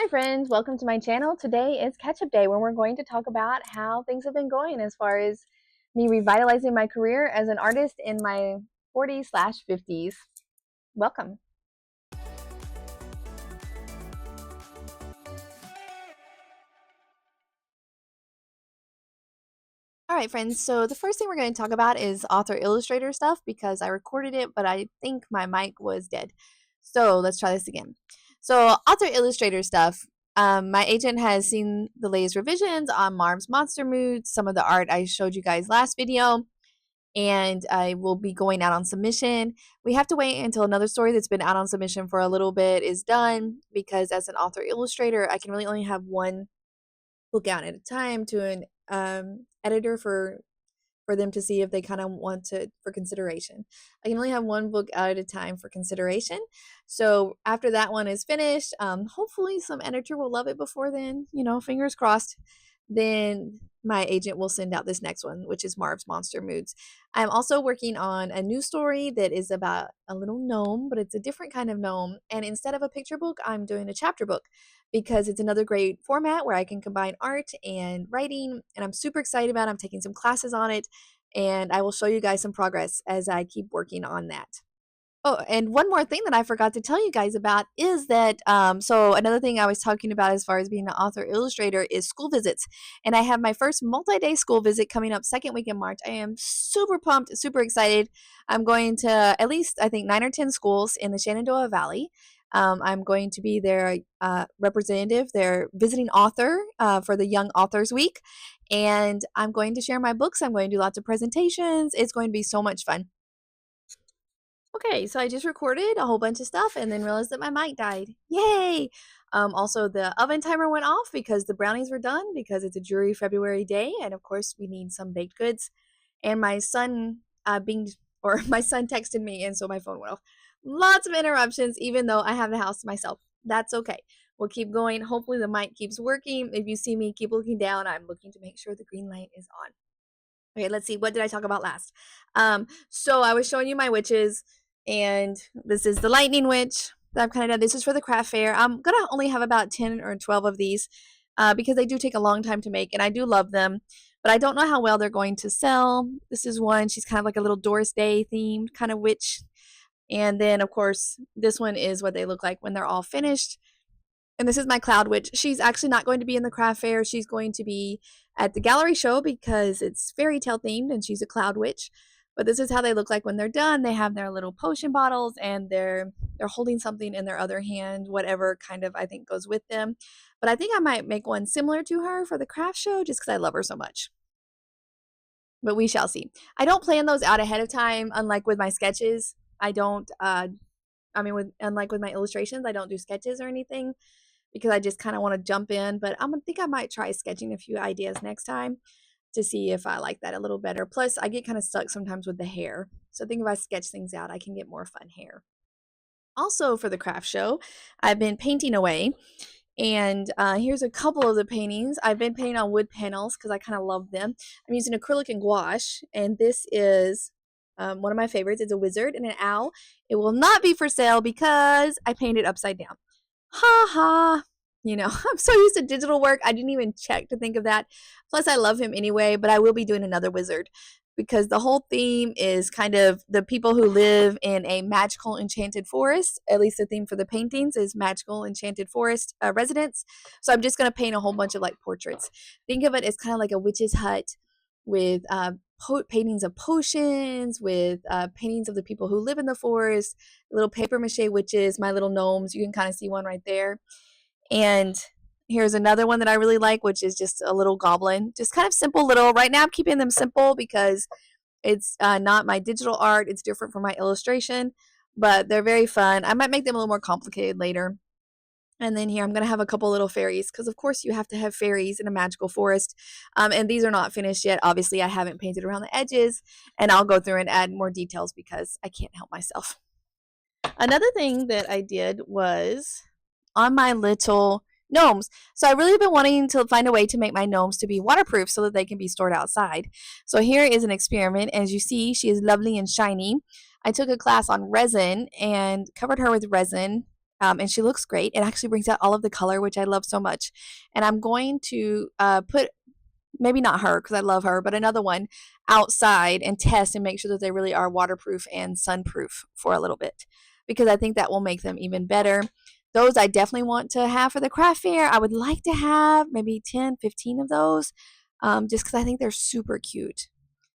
Hi friends, welcome to my channel. Today is catch-up day where we're going to talk about how things have been going as far as me revitalizing my career as an artist in my 40s/50s. Welcome. Alright friends, so the first thing we're going to talk about is author illustrator stuff because I recorded it, but I think my mic was dead. So let's try this again. So author illustrator stuff. My agent has seen the latest revisions on Marv's Monster Moods, some of the art I showed you guys last video, and I will be going out on submission. We have to wait until another story that's been out on submission for a little bit is done because as an author illustrator, I can really only have one book out at a time to an editor for them to see if they kind of want to for consideration. I can only have one book out at a time for consideration. So after that one is finished, hopefully some editor will love it before then, fingers crossed. Then my agent will send out this next one, which is Marv's Monster Moods. I'm also working on a new story that is about a little gnome, but it's a different kind of gnome. And instead of a picture book, I'm doing a chapter book because it's another great format where I can combine art and writing. And I'm super excited about it. I'm taking some classes on it, and I will show you guys some progress as I keep working on that. Oh, and one more thing that I forgot to tell you guys about is that, so another thing I was talking about as far as being an author illustrator is school visits. And I have my first multi-day school visit coming up second week in March. I am super pumped, super excited. I'm going to at least, I think, 9 or 10 schools in the Shenandoah Valley. I'm going to be their representative, their visiting author for the Young Authors Week. And I'm going to share my books. I'm going to do lots of presentations. It's going to be so much fun. Okay, so I just recorded a whole bunch of stuff and then realized that my mic died. Yay! Also, the oven timer went off because the brownies were done because it's a dreary February day, and of course, we need some baked goods. And my son my son texted me, and so my phone went off. Lots of interruptions, even though I have the house to myself. That's okay. We'll keep going. Hopefully, the mic keeps working. If you see me, keep looking down. I'm looking to make sure the green light is on. Okay, let's see. What did I talk about last? So I was showing you my witches, and this is the lightning witch that I've kind of done. This is for the craft fair. I'm gonna only have about 10 or 12 of these because they do take a long time to make, and I do love them, but I don't know how well they're going to sell. This is one. She's kind of like a little Doris Day themed kind of witch. And then, of course, this one is what they look like when they're all finished. And this is my cloud witch. She's actually not going to be in the craft fair. She's going to be at the gallery show because it's fairy tale themed and she's a cloud witch. But this is how they look like when they're done. They have their little potion bottles and they're holding something in their other hand, whatever kind of I think goes with them. But I think I might make one similar to her for the craft show just because I love her so much. But we shall see. I don't plan those out ahead of time, unlike with my sketches. I don't unlike with my illustrations, I don't do sketches or anything because I just kind of want to jump in, but I think I might try sketching a few ideas next time to see if I like that a little better. Plus, I get kind of stuck sometimes with the hair. So I think if I sketch things out, I can get more fun hair. Also for the craft show, I've been painting away. And here's a couple of the paintings. I've been painting on wood panels because I kind of love them. I'm using acrylic and gouache, and this is one of my favorites. It's a wizard and an owl. It will not be for sale because I painted upside down. Ha ha. I'm so used to digital work, I didn't even check to think of that. Plus, I love him anyway, but I will be doing another wizard because the whole theme is kind of the people who live in a magical enchanted forest. At least the theme for the paintings is magical enchanted forest residents. So I'm just going to paint a whole bunch of like portraits. Think of it as kind of like a witch's hut with paintings of potions, with paintings of the people who live in the forest, little paper mache witches, my little gnomes. You can kind of see one right there. And here's another one that I really like, which is just a little goblin. Just kind of simple little. Right now I'm keeping them simple because it's not my digital art. It's different from my illustration, but they're very fun. I might make them a little more complicated later. And then here I'm going to have a couple little fairies because, of course, you have to have fairies in a magical forest. And these are not finished yet. Obviously, I haven't painted around the edges, and I'll go through and add more details because I can't help myself. Another thing that I did was on my little gnomes. So I really have been wanting to find a way to make my gnomes to be waterproof so that they can be stored outside. So here is an experiment. As you see, she is lovely and shiny. I took a class on resin and covered her with resin And she looks great. It actually brings out all of the color, which I love so much. And I'm going to put, maybe not her because I love her, but another one outside and test and make sure that they really are waterproof and sunproof for a little bit, because I think that will make them even better. Those I definitely want to have for the craft fair. I would like to have maybe 10, 15 of those, just because I think they're super cute.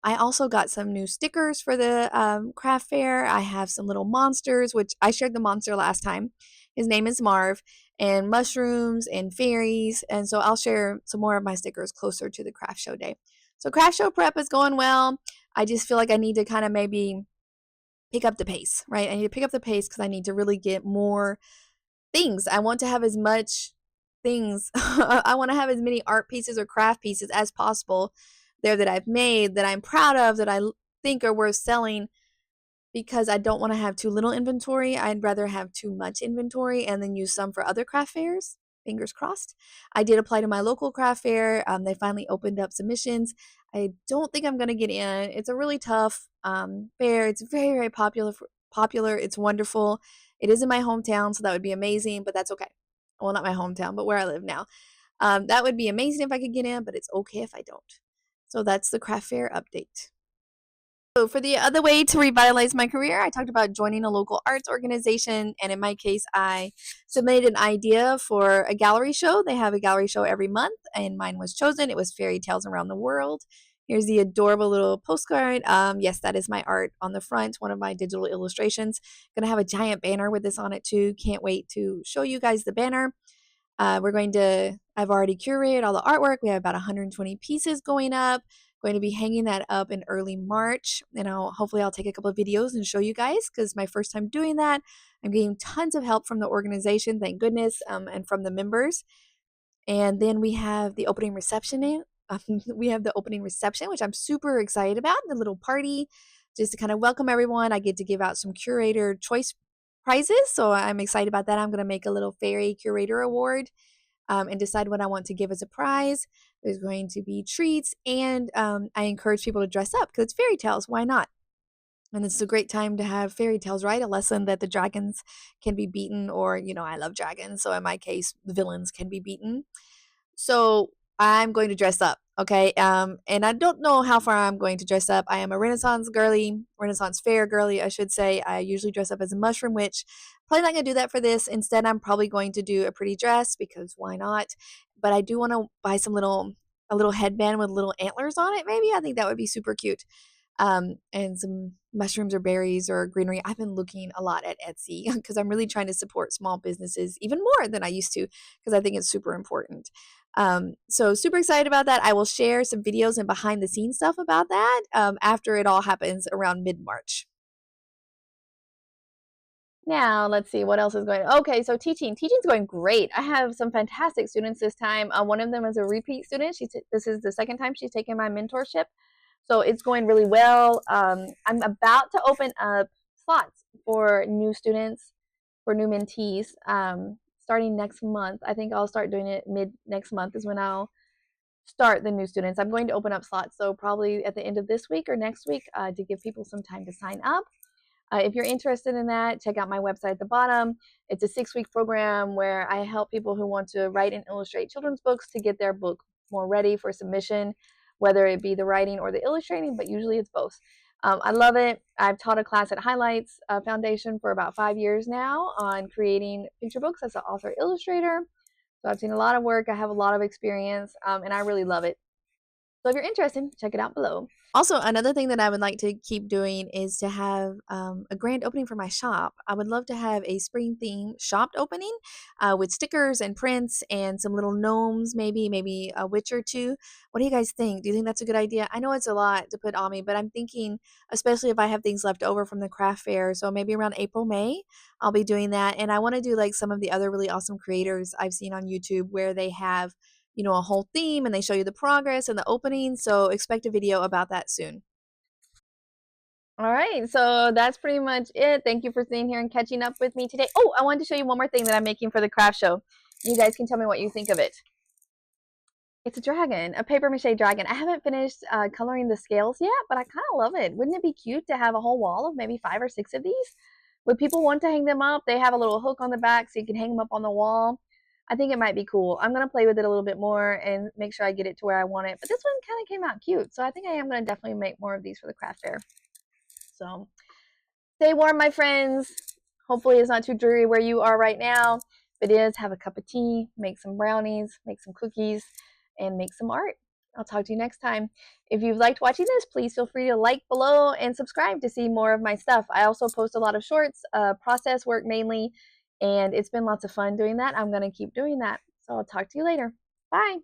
I also got some new stickers for the craft fair. I have some little monsters, which I shared the monster last time. His name is Marv, and mushrooms and fairies. And so I'll share some more of my stickers closer to the craft show day. So craft show prep is going well. I just feel like I need to kind of maybe pick up the pace, right? I need to pick up the pace because I need to really get more things. I want to have as much things. I want to have as many art pieces or craft pieces as possible there that I've made, that I'm proud of, that I think are worth selling, because I don't want to have too little inventory. I'd rather have too much inventory and then use some for other craft fairs. Fingers crossed. I did apply to my local craft fair. They finally opened up submissions. I don't think I'm going to get in. It's a really tough fair. It's very, very popular. Popular. It's wonderful. It is in my hometown, so that would be amazing, but that's okay. Well, not my hometown, but where I live now. That would be amazing if I could get in, but it's okay if I don't. So that's the craft fair update. So for the other way to revitalize my career, I talked about joining a local arts organization, and in my case, I submitted an idea for a gallery show. They have a gallery show every month, and mine was chosen. It was Fairy Tales Around the World. Here's the adorable little postcard. Yes, that is my art on the front, one of my digital illustrations. Gonna have a giant banner with this on it too. Can't wait to show you guys the banner. I've already curated all the artwork. We have about 120 pieces going up. Going to be hanging that up in early March, and hopefully I'll take a couple of videos and show you guys, because my first time doing that. I'm getting tons of help from the organization, thank goodness, and from the members. And then we have the opening reception. We have the opening reception, which I'm super excited about. The little party, just to kind of welcome everyone. I get to give out some curator choice prizes, so I'm excited about that. I'm going to make a little fairy curator award, and decide what I want to give as a prize. There's going to be treats, and I encourage people to dress up because it's fairy tales. Why not? And it's a great time to have fairy tales, right? A lesson that the dragons can be beaten, or, I love dragons. So in my case, the villains can be beaten. So I'm going to dress up, okay? And I don't know how far I'm going to dress up. I am a Renaissance fair girly, I should say. I usually dress up as a mushroom witch. Probably not going to do that for this. Instead, I'm probably going to do a pretty dress, because why not? But I do want to buy a little headband with little antlers on it, maybe. I think that would be super cute. And some mushrooms or berries or greenery. I've been looking a lot at Etsy because I'm really trying to support small businesses even more than I used to, because I think it's super important. So super excited about that. I will share some videos and behind the scenes stuff about that after it all happens around mid-March. Now, let's see what else is going on. Okay, so teaching's going great. I have some fantastic students this time. One of them is a repeat student. This is the second time she's taken my mentorship, so it's going really well. I'm about to open up slots for new students, for new mentees, starting next month. I think I'll start doing it mid next month is when I'll start the new students. I'm going to open up slots, so probably at the end of this week or next week, to give people some time to sign up. If you're interested in that, check out my website at the bottom. It's a 6-week program where I help people who want to write and illustrate children's books to get their book more ready for submission, whether it be the writing or the illustrating, but usually it's both. I love it. I've taught a class at Highlights Foundation for about 5 years now on creating picture books as an author illustrator. So I've seen a lot of work. I have a lot of experience, and I really love it. So if you're interested, check it out below. Also, another thing that I would like to keep doing is to have a grand opening for my shop. I would love to have a spring theme shop opening with stickers and prints and some little gnomes, maybe a witch or two. What do you guys think? Do you think that's a good idea? I know it's a lot to put on me, but I'm thinking, especially if I have things left over from the craft fair, so maybe around April, May, I'll be doing that. And I want to do like some of the other really awesome creators I've seen on YouTube where they have a whole theme and they show you the progress and the opening. So expect a video about that soon. All right, so that's pretty much it. Thank you for sitting here and catching up with me today. Oh, I wanted to show you one more thing that I'm making for the craft show. You guys can tell me what you think of it. It's a dragon, a paper mache dragon. I haven't finished coloring the scales yet, but I kind of love it. Wouldn't it be cute to have a whole wall of maybe 5 or 6 of these? Would people want to hang them up? They have a little hook on the back so you can hang them up on the wall. I think it might be cool. I'm going to play with it a little bit more and make sure I get it to where I want it. But this one kind of came out cute. So I think I am going to definitely make more of these for the craft fair. So stay warm, my friends. Hopefully it's not too dreary where you are right now. If it is, have a cup of tea, make some brownies, make some cookies, and make some art. I'll talk to you next time. If you've liked watching this, please feel free to like below and subscribe to see more of my stuff. I also post a lot of shorts, process work mainly, and it's been lots of fun doing that. I'm going to keep doing that. So I'll talk to you later. Bye.